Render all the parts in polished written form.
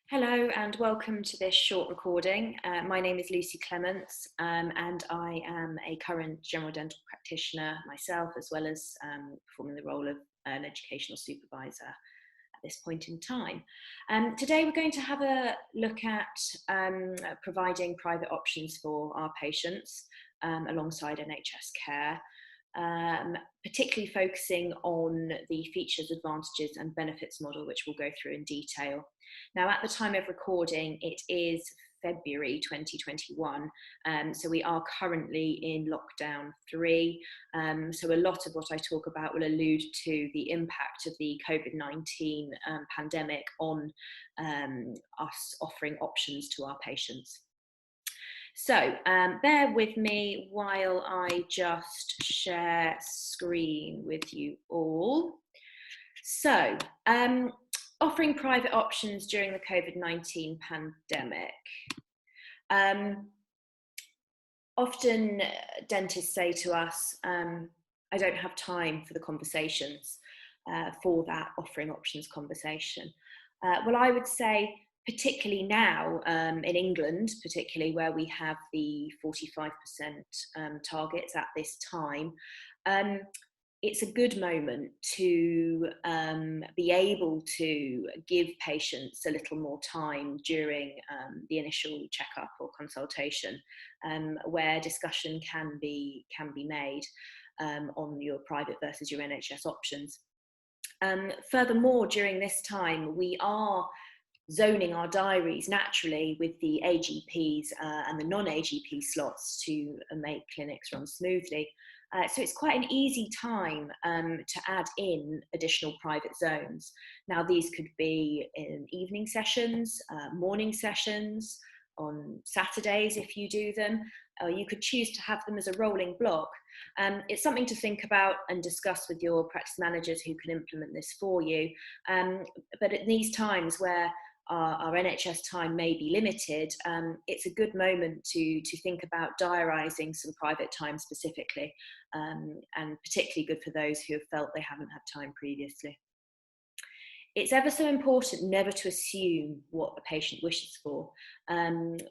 Hello and welcome to this short recording. My name is Lucy Clements and I am a current general dental practitioner myself, as well as performing the role of an educational supervisor at this point in time. Today we're going to have a look at providing private options for our patients alongside NHS care. Particularly focusing on the features, advantages and benefits model, which we'll go through in detail. Now, at the time of recording, it is February 2021, so we are currently in lockdown 3. So a lot of what I talk about will allude to the impact of the COVID-19 pandemic on us offering options to our patients. So bear with me while I just share screen with you all. So offering private options during the COVID-19 pandemic. Often dentists say to us, I don't have time for the conversations for that offering options conversation. Well, I would say, particularly now in England, particularly where we have the 45% targets at this time, it's a good moment to be able to give patients a little more time during the initial checkup or consultation, where discussion can be made on your private versus your NHS options. Furthermore, during this time, we are zoning our diaries naturally with the AGPs and the non-AGP slots to make clinics run smoothly. So it's quite an easy time to add in additional private zones. Now, these could be in evening sessions, morning sessions, on Saturdays if you do them, or you could choose to have them as a rolling block. It's something to think about and discuss with your practice managers who can implement this for you. But at these times where our NHS time may be limited, it's a good moment to think about diarising some private time specifically, and particularly good for those who have felt they haven't had time previously. It's ever so important never to assume what a patient wishes for.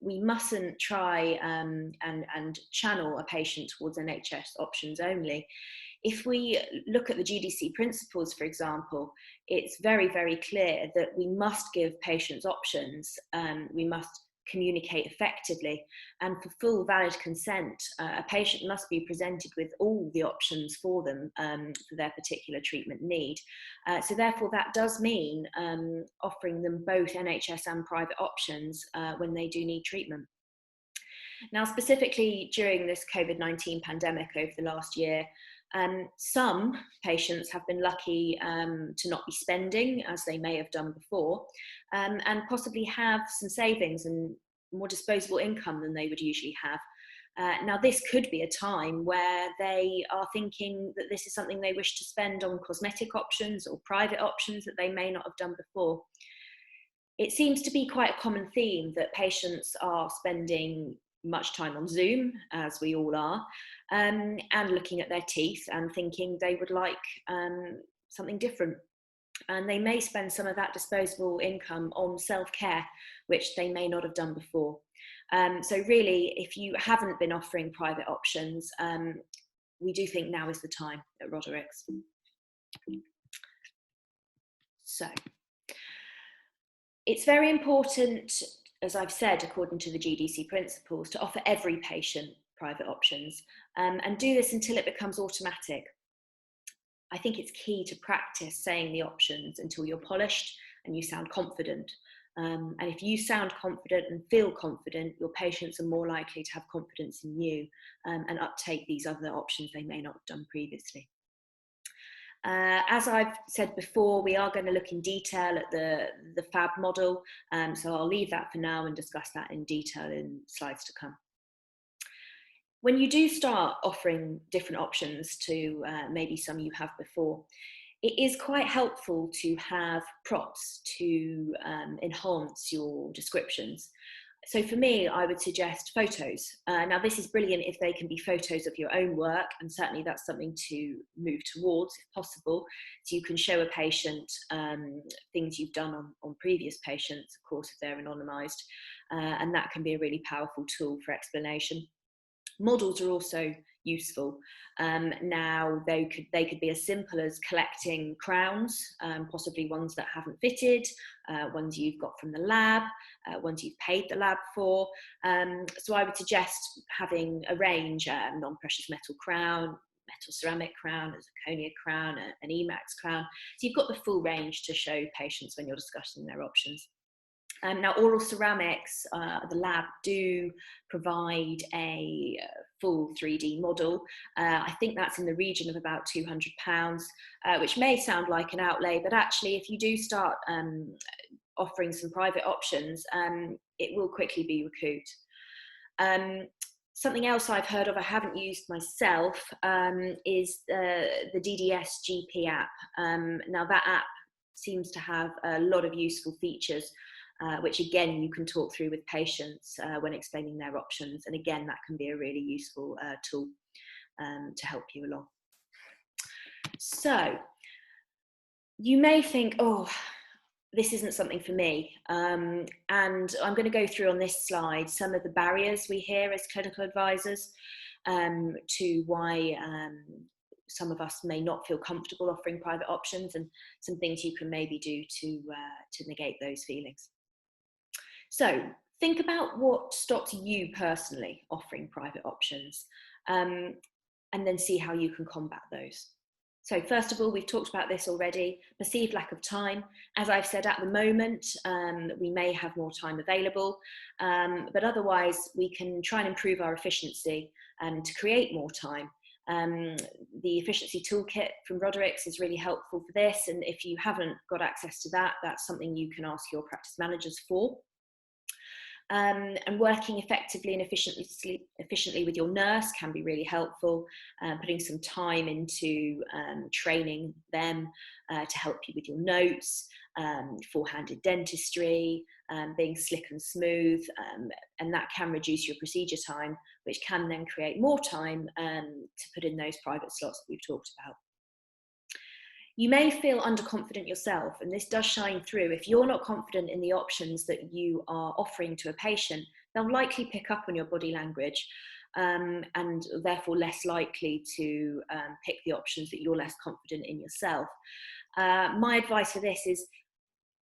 We mustn't try and channel a patient towards NHS options only. If we look at the GDC principles, for example, it's very, very clear that we must give patients options. We must communicate effectively, and for full valid consent, a patient must be presented with all the options for them for their particular treatment need. So therefore that does mean offering them both NHS and private options when they do need treatment. Now, specifically during this COVID-19 pandemic over the last year, some patients have been lucky to not be spending as they may have done before, and possibly have some savings and more disposable income than they would usually have. Now, this could be a time where they are thinking that this is something they wish to spend on cosmetic options or private options that they may not have done before. It seems to be quite a common theme that patients are spending much time on Zoom, as we all are, and looking at their teeth and thinking they would like something different. And they may spend some of that disposable income on self-care, which they may not have done before. So really, if you haven't been offering private options, we do think now is the time at Rodericks. So it's very important, as I've said, according to the GDC principles, to offer every patient private options, and do this until it becomes automatic. I think it's key to practice saying the options until you're polished and you sound confident. And if you sound confident and feel confident, your patients are more likely to have confidence in you and uptake these other options they may not have done previously. As I've said before, we are going to look in detail at the FAB model, so I'll leave that for now and discuss that in detail in slides to come. When you do start offering different options to maybe some you have before, it is quite helpful to have props to enhance your descriptions. So for me, I would suggest photos. Now, this is brilliant if they can be photos of your own work, and certainly that's something to move towards if possible. So you can show a patient things you've done on previous patients, of course, if they're anonymised, and that can be a really powerful tool for explanation. Models are also useful. Now they could be as simple as collecting crowns, possibly ones that haven't fitted, ones you've got from the lab, ones you've paid the lab for. So I would suggest having a range: non-precious metal crown, metal ceramic crown, a zirconia crown, an Emax crown. So you've got the full range to show patients when you're discussing their options. Now, oral ceramics, the lab do provide a full 3D model. I think that's in the region of about £200, which may sound like an outlay, but actually, if you do start offering some private options, it will quickly be recouped. Something else I've heard of, I haven't used myself, is the DDS GP app. Now, that app seems to have a lot of useful features, which again you can talk through with patients when explaining their options, and again that can be a really useful tool to help you along. So you may think, oh, this isn't something for me, and I'm going to go through on this slide some of the barriers we hear as clinical advisors to why some of us may not feel comfortable offering private options, and some things you can maybe do to negate those feelings. So think about what stops you personally offering private options, and then see how you can combat those. So first of all, we've talked about this already, perceived lack of time. As I've said, at the moment, we may have more time available, but otherwise we can try and improve our efficiency to create more time. The efficiency toolkit from Roderick's is really helpful for this, and if you haven't got access to that, that's something you can ask your practice managers for. And working effectively and efficiently with your nurse can be really helpful. Putting some time into training them to help you with your notes, four-handed dentistry, being slick and smooth, and that can reduce your procedure time, which can then create more time to put in those private slots that we've talked about. You may feel underconfident yourself, and this does shine through. If you're not confident in the options that you are offering to a patient, they'll likely pick up on your body language, and therefore less likely to pick the options that you're less confident in yourself. My advice for this is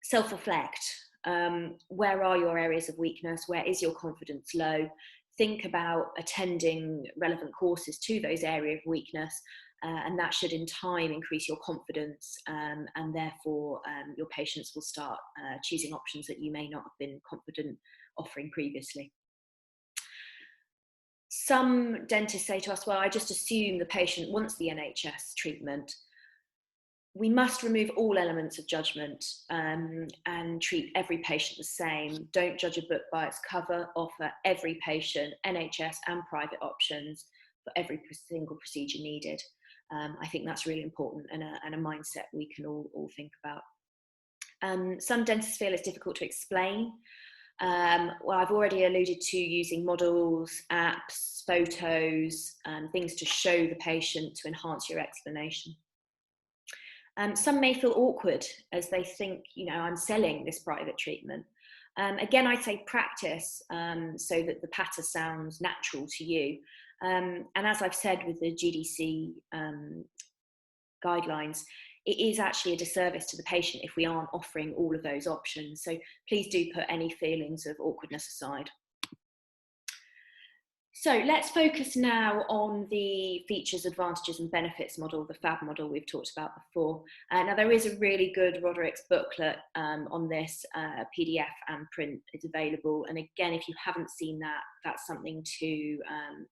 self-reflect. Where are your areas of weakness? Where is your confidence low? Think about attending relevant courses to those areas of weakness, and that should in time increase your confidence, and therefore your patients will start choosing options that you may not have been confident offering previously. Some dentists say to us, well, I just assume the patient wants the NHS treatment. We must remove all elements of judgment and treat every patient the same. Don't judge a book by its cover. Offer every patient NHS and private options for every single procedure needed. I think that's really important, and a mindset we can all think about. Some dentists feel it's difficult to explain. Well, I've already alluded to using models, apps, photos, things to show the patient to enhance your explanation. Some may feel awkward as they think, I'm selling this private treatment. Again, I'd say practice so that the patter sounds natural to you. And as I've said with the GDC guidelines, it is actually a disservice to the patient if we aren't offering all of those options. So please do put any feelings of awkwardness aside. So let's focus now on the features, advantages and benefits model, the FAB model we've talked about before. Now there is a really good Roderick's booklet on this, PDF and print is available. And again, if you haven't seen that, that's something to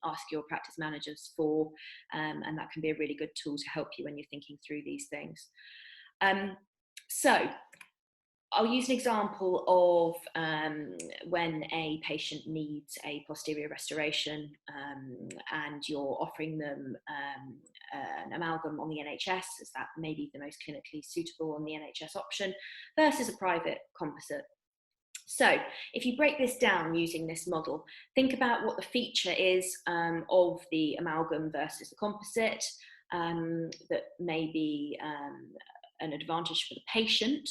ask your practice managers for, and that can be a really good tool to help you when you're thinking through these things. So I'll use an example of when a patient needs a posterior restoration and you're offering them an amalgam on the NHS, as that may be the most clinically suitable on the NHS option, versus a private composite. So if you break this down using this model, think about what the feature is of the amalgam versus the composite that may be an advantage for the patient,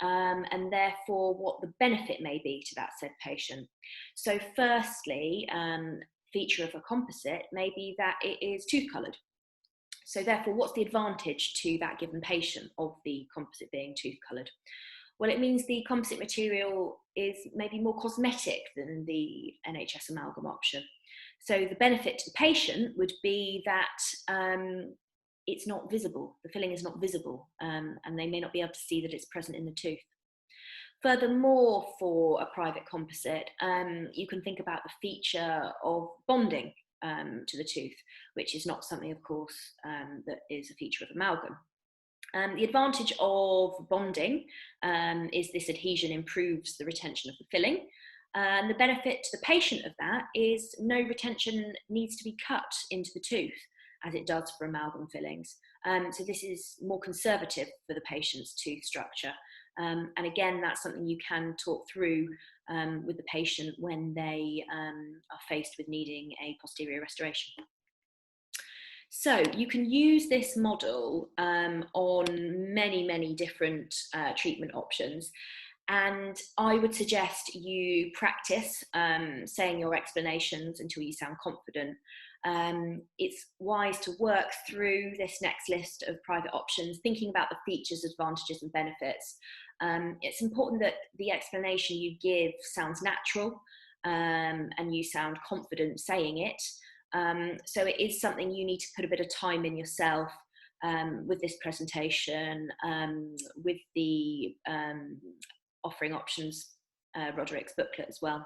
and therefore what the benefit may be to that said patient. So firstly, feature of a composite may be that it is tooth coloured. So therefore, what's the advantage to that given patient of the composite being tooth coloured? Well, it means the composite material is maybe more cosmetic than the NHS amalgam option. So the benefit to the patient would be that it's not visible, the filling is not visible, and they may not be able to see that it's present in the tooth. Furthermore, for a private composite, you can think about the feature of bonding to the tooth, which is not something, of course, that is a feature of amalgam. The advantage of bonding is this adhesion improves the retention of the filling. And the benefit to the patient of that is no retention needs to be cut into the tooth, as it does for amalgam fillings. So this is more conservative for the patient's tooth structure. And again, that's something you can talk through with the patient when they are faced with needing a posterior restoration. So you can use this model on many different treatment options. And I would suggest you practice saying your explanations until you sound confident. It's wise to work through this next list of private options, thinking about the features, advantages, and benefits. It's important that the explanation you give sounds natural and you sound confident saying it. So it is something you need to put a bit of time in yourself with this presentation, with the offering options Roderick's booklet as well.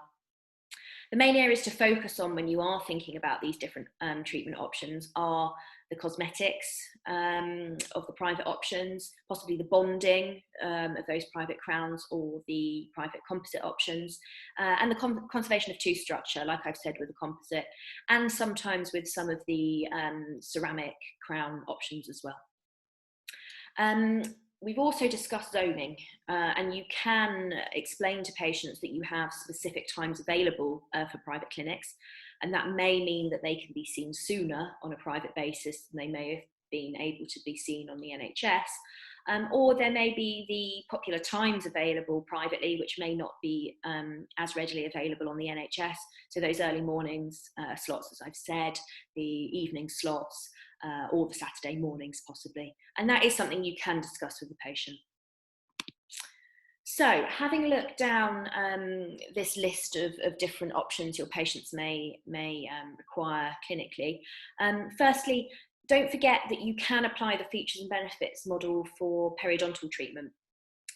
The main areas to focus on when you are thinking about these different treatment options are the cosmetics of the private options, possibly the bonding of those private crowns or the private composite options, and the conservation of tooth structure, like I've said with the composite, and sometimes with some of the ceramic crown options as well. We've also discussed zoning, and you can explain to patients that you have specific times available for private clinics, and that may mean that they can be seen sooner on a private basis than they may have been able to be seen on the NHS, or there may be the popular times available privately which may not be as readily available on the NHS, so those early mornings slots, as I've said, the evening slots, or the Saturday mornings possibly. And that is something you can discuss with the patient. So having looked down this list of different options your patients may require clinically, firstly, don't forget that you can apply the features and benefits model for periodontal treatment.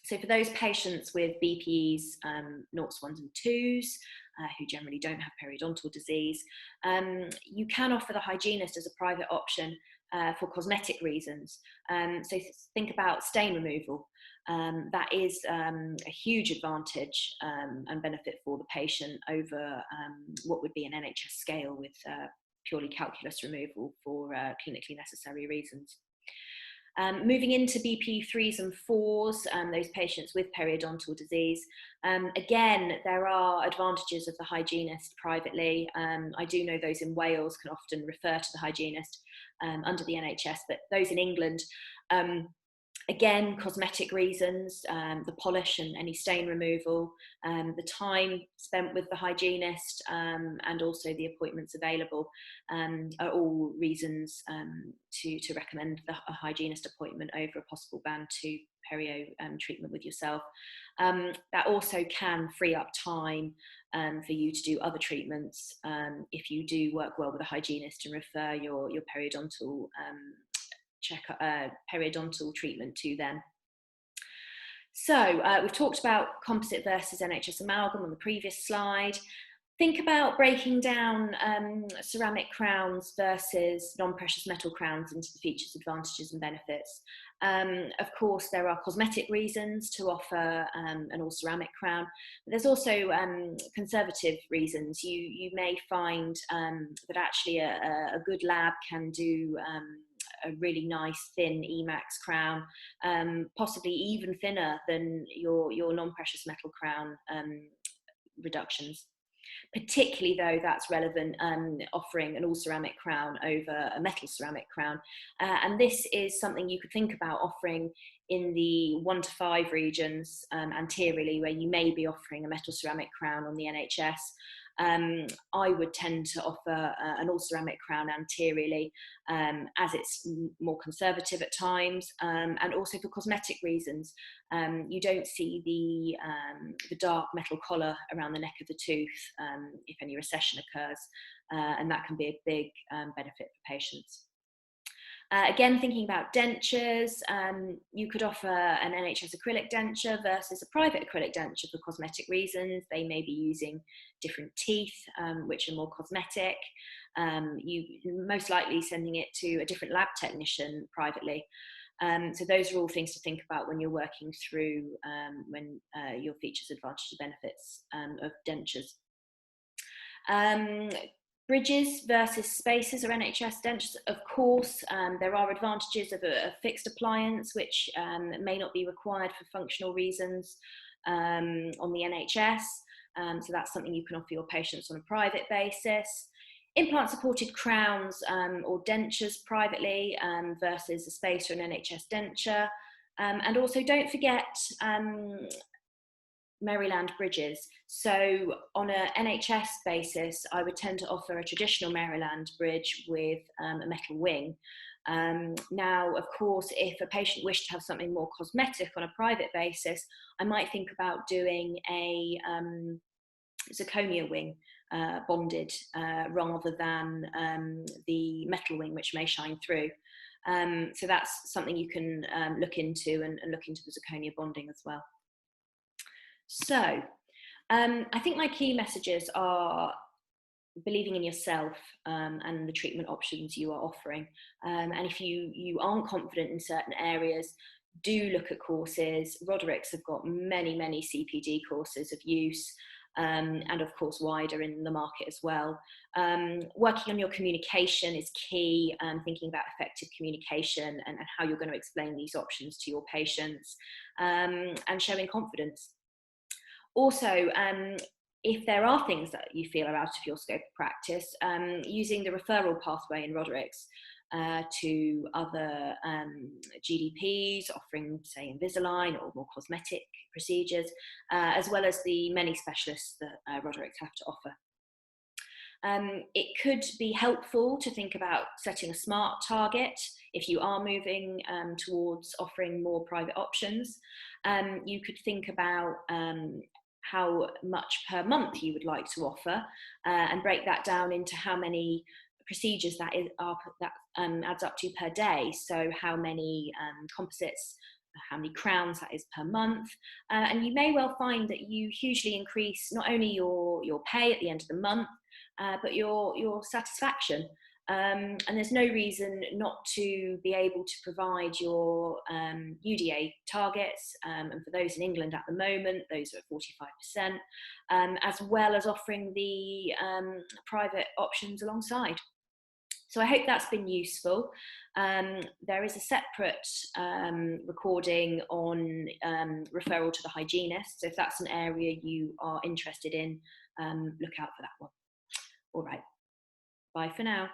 So for those patients with BPEs, 0s, 1s and 2s, who generally don't have periodontal disease, you can offer the hygienist as a private option for cosmetic reasons. So think about stain removal. That is a huge advantage and benefit for the patient over what would be an NHS scale with purely calculus removal for clinically necessary reasons. Moving into BP 3s and 4s, those patients with periodontal disease, again, there are advantages of the hygienist privately. I do know those in Wales can often refer to the hygienist under the NHS, but those in England, again, cosmetic reasons, the polish and any stain removal, the time spent with the hygienist, and also the appointments available are all reasons to recommend a hygienist appointment over a possible band 2 perio treatment with yourself. That also can free up time for you to do other treatments if you do work well with a hygienist and refer your periodontal periodontal treatment to them. So we've talked about composite versus NHS amalgam on the previous slide. Think about breaking down ceramic crowns versus non-precious metal crowns into the features, advantages and benefits. Of course, there are cosmetic reasons to offer an all-ceramic crown, but there's also conservative reasons. You may find that actually a good lab can do a really nice thin Emax crown, possibly even thinner than your non-precious metal crown reductions. Particularly though, that's relevant offering an all ceramic crown over a metal ceramic crown. And this is something you could think about offering in the 1 to 5 regions anteriorly, where you may be offering a metal ceramic crown on the NHS. I would tend to offer an all ceramic crown anteriorly, as it's more conservative at times, and also for cosmetic reasons. You don't see the dark metal collar around the neck of the tooth if any recession occurs, and that can be a big benefit for patients. Again, thinking about dentures, you could offer an NHS acrylic denture versus a private acrylic denture for cosmetic reasons. They may be using different teeth, which are more cosmetic. You most likely sending it to a different lab technician privately. So those are all things to think about when you're working through your features, advantages, benefits of dentures. Bridges versus spaces or NHS dentures, of course, there are advantages of a fixed appliance, which may not be required for functional reasons on the NHS. So that's something you can offer your patients on a private basis. Implant supported crowns or dentures privately versus a space or an NHS denture. And also don't forget Maryland bridges. So on an NHS basis, I would tend to offer a traditional Maryland bridge with a metal wing. Now, of course, if a patient wished to have something more cosmetic on a private basis, I might think about doing a zirconia wing bonded rather than the metal wing, which may shine through. So that's something you can look into and look into the zirconia bonding as well. So I think my key messages are believing in yourself and the treatment options you are offering. And if you aren't confident in certain areas, do look at courses. Roderick's have got many CPD courses of use, and of course wider in the market as well. Working on your communication is key, thinking about effective communication and how you're going to explain these options to your patients, and showing confidence. Also, if there are things that you feel are out of your scope of practice, using the referral pathway in Roderick's to other GDPs offering, say, Invisalign or more cosmetic procedures, as well as the many specialists that Roderick's have to offer. It could be helpful to think about setting a SMART target if you are moving towards offering more private options. You could think about how much per month you would like to offer, and break that down into how many procedures that adds up to per day. So how many composites, how many crowns that is per month, and you may well find that you hugely increase not only your pay at the end of the month, but your satisfaction. And there's no reason not to be able to provide your UDA targets, and for those in England at the moment, those are at 45%, as well as offering the private options alongside. So I hope that's been useful. There is a separate recording on referral to the hygienist, so if that's an area you are interested in, look out for that one. All right, bye for now.